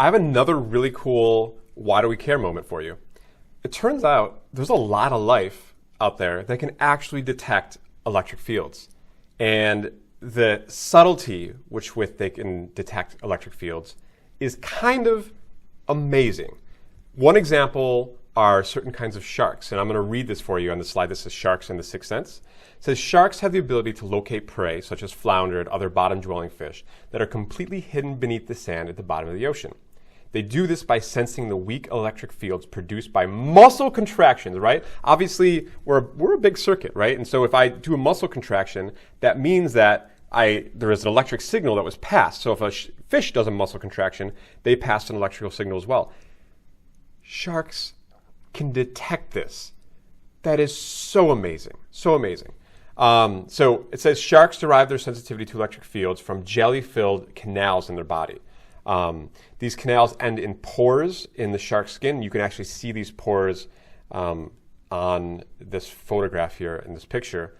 I have another really cool why do we care moment for you. It turns out there's a lot of life out there that can actually detect electric fields. And the subtlety which with they can detect electric fields is kind of amazing. One example are certain kinds of sharks, and I'm going to read this for you on the slide. This is Sharks and the Sixth Sense. It says, sharks have the ability to locate prey, such as flounder and other bottom-dwelling fish, that are completely hidden beneath the sand at the bottom of the ocean. They do this by sensing the weak electric fields produced by muscle contractions, right? Obviously, we're a big circuit, right? And so if I do a muscle contraction, that means that there is an electric signal that was passed. So if a fish does a muscle contraction, they pass an electrical signal as well. Sharks can detect this. That is so amazing, so amazing. So it says sharks derive their sensitivity to electric fields from jelly-filled canals in their body. These canals end in pores in the shark's skin. You can actually see these pores on this photograph here in this picture,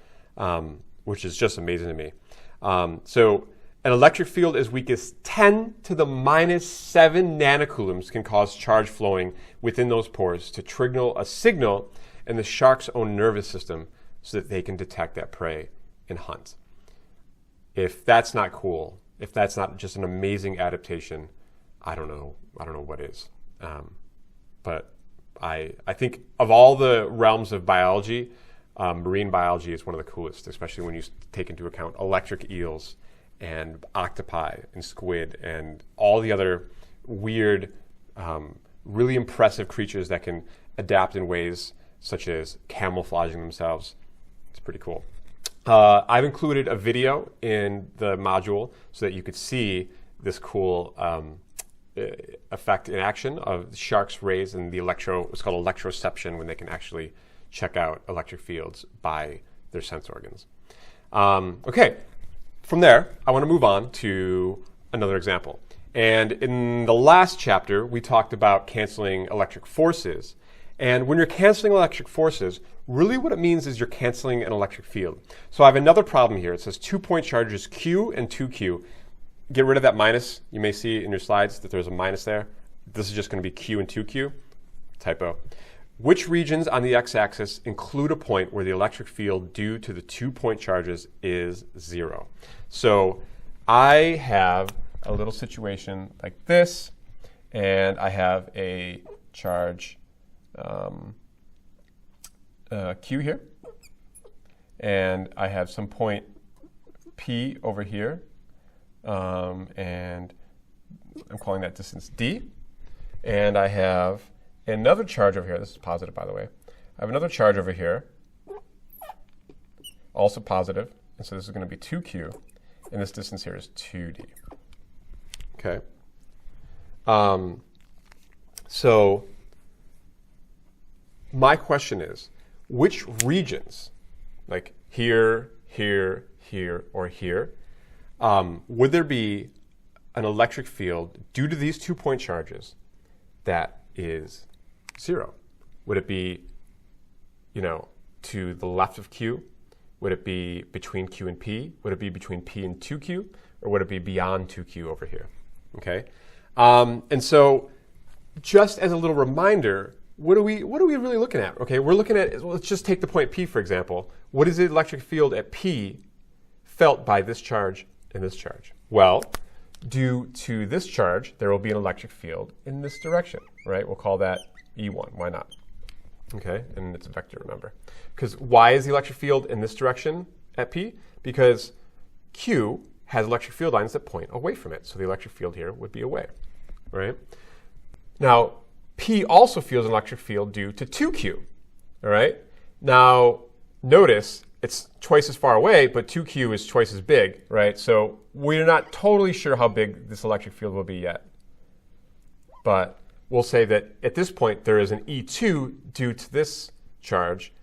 which is just amazing to me. So an electric field as weak as 10 to the minus 7 nanocoulombs can cause charge flowing within those pores to trigger a signal in the shark's own nervous system so that they can detect that prey and hunt. If that's not cool, if that's not just an amazing adaptation, I don't know what is. But I think of all the realms of biology, marine biology is one of the coolest, especially when you take into account electric eels and octopi and squid and all the other weird, really impressive creatures that can adapt in ways such as camouflaging themselves. It's pretty cool. I've included a video in the module so that you could see this cool effect in action of sharks' rays and what's called electroception, when they can actually check out electric fields by their sense organs. Okay, from there, I want to move on to another example. And in the last chapter, we talked about canceling electric forces. And when you're canceling electric forces, really what it means is you're canceling an electric field. So I have another problem here. It says 2-point charges Q and 2Q. Get rid of that minus. You may see in your slides that there's a minus there. This is just going to be Q and 2Q. Typo. Which regions on the x-axis include a point where the electric field due to the 2-point charges is 0? So I have a little situation like this, and I have a charge Q here, and I have some point P over here, and I'm calling that distance D, and I have another charge over here. This is positive, by the way. I have another charge over here, also positive, and so this is going to be 2Q, and this distance here is 2D. Okay. So my question is, which regions, like here, here, here, or here, would there be an electric field due to these 2-point charges that is 0? Would it be, to the left of Q? Would it be between Q and P? Would it be between P and 2Q? Or would it be beyond 2Q over here? Okay. And so just as a little reminder, what are we really looking at? Okay, we're looking at, let's just take the point P, for example. What is the electric field at P felt by this charge and this charge? Well, due to this charge, there will be an electric field in this direction, right? We'll call that E1. Why not? Okay, and it's a vector, remember. Because why is the electric field in this direction at P? Because Q has electric field lines that point away from it, so the electric field here would be away, right? Now, P also feels an electric field due to 2Q, all right? Now, notice it's twice as far away, but 2Q is twice as big, right? So we're not totally sure how big this electric field will be yet. But we'll say that at this point, there is an E2 due to this charge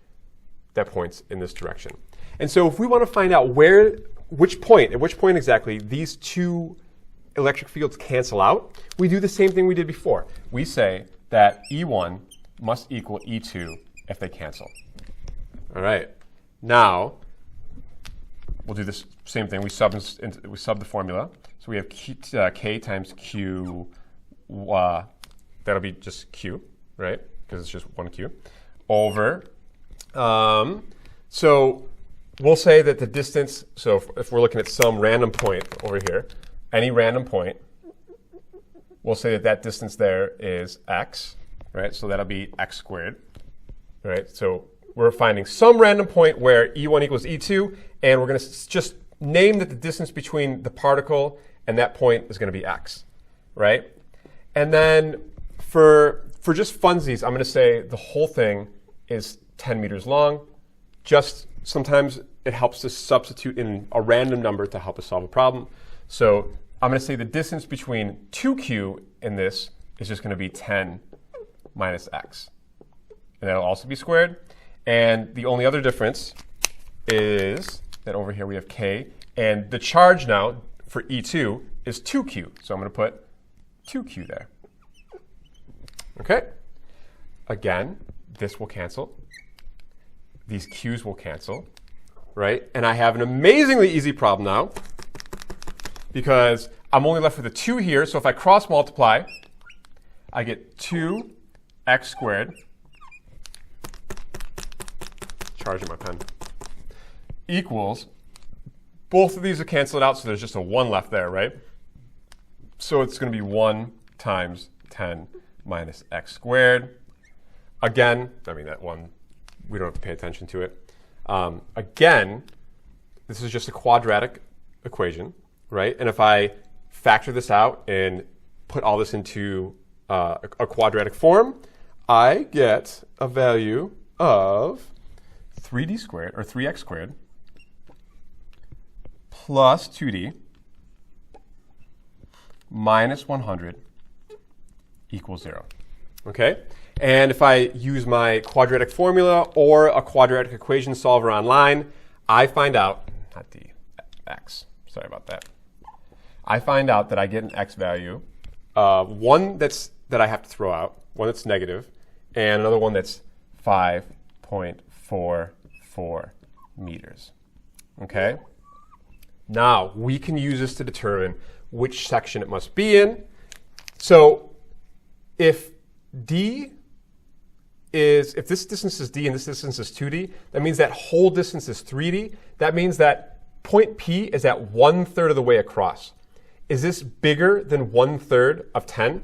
that points in this direction. And so if we want to find out at which point exactly these two electric fields cancel out, we do the same thing we did before. We say that E1 must equal E2 if they cancel. All right. Now, we'll do this same thing. We sub the formula. So we have K times Q1 that'll be just Q, right? Because it's just one Q, over. So we'll say that the distance, so if we're looking at some random point over here, any random point, we'll say that that distance there is x, right? So that'll be x squared, right? So we're finding some random point where E1 equals E2, and we're going to just name that the distance between the particle and that point is going to be x, right? And then for just funsies, I'm going to say the whole thing is 10 meters long. Just sometimes it helps to substitute in a random number to help us solve a problem. So I'm going to say the distance between 2q and this is just going to be 10 minus x. And that'll also be squared. And the only other difference is that over here we have k. And the charge now for E2 is 2q. So I'm going to put 2q there. OK? Again, this will cancel. These q's will cancel, right? And I have an amazingly easy problem now because I'm only left with a 2 here. So if I cross multiply, I get 2x squared, charging my pen, equals, both of these are canceled out, so there's just a 1 left there, right? So it's going to be 1 times 10 minus x squared. Again, I mean, that 1, we don't have to pay attention to it. Again, this is just a quadratic equation, right? And if I factor this out and put all this into a quadratic form, I get a value of 3d squared, or 3x squared, plus 2d minus 100 equals 0. Okay? And if I use my quadratic formula or a quadratic equation solver online, I find out, not d, x, sorry about that. I find out that I get an x value, one that I have to throw out, one that's negative, and another one that's 5.44 meters. Okay? Now, we can use this to determine which section it must be in. So if if this distance is d and this distance is 2d, that means that whole distance is 3d. That means that point P is at 1/3 of the way across. Is this bigger than 1/3 of 10?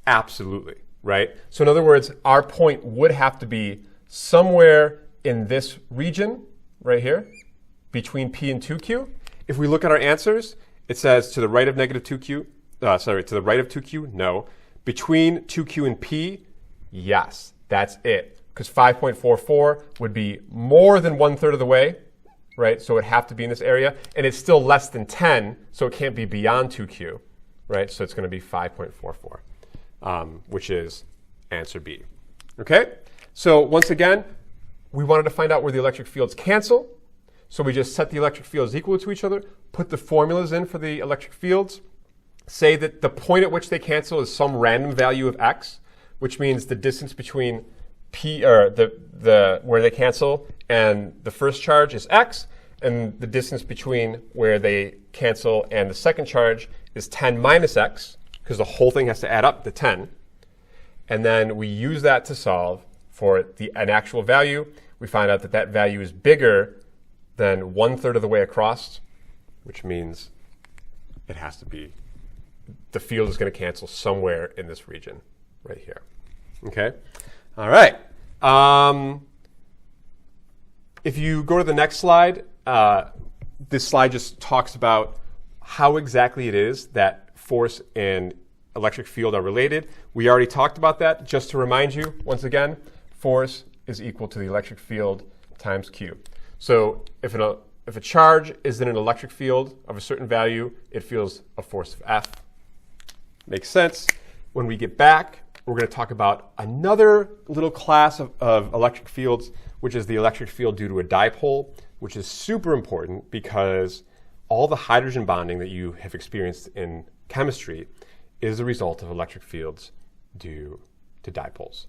Absolutely, right? So in other words, our point would have to be somewhere in this region right here between P and 2q. If we look at our answers, it says to the right of negative 2q, to the right of 2q, no. Between 2q and P, yes, that's it. Because 5.44 would be more than 1/3 of the way, right? So it would have to be in this area. And it's still less than 10, so it can't be beyond 2q, right? So it's going to be 5.44, which is answer B. Okay? So once again, we wanted to find out where the electric fields cancel. So we just set the electric fields equal to each other, put the formulas in for the electric fields, say that the point at which they cancel is some random value of x, which means the distance between P, or where they cancel and the first charge is x, and the distance between where they cancel and the second charge is 10 minus x, because the whole thing has to add up to 10. And then we use that to solve for an actual value. We find out that that value is bigger than 1/3 of the way across, which means it has to be, the field is going to cancel somewhere in this region right here. Okay? All right. If you go to the next slide, this slide just talks about how exactly it is that force and electric field are related. We already talked about that. Just to remind you, once again, force is equal to the electric field times Q. So if a charge is in an electric field of a certain value, it feels a force of F. Makes sense. When we get back, we're going to talk about another little class of electric fields, which is the electric field due to a dipole, which is super important because all the hydrogen bonding that you have experienced in chemistry is a result of electric fields due to dipoles.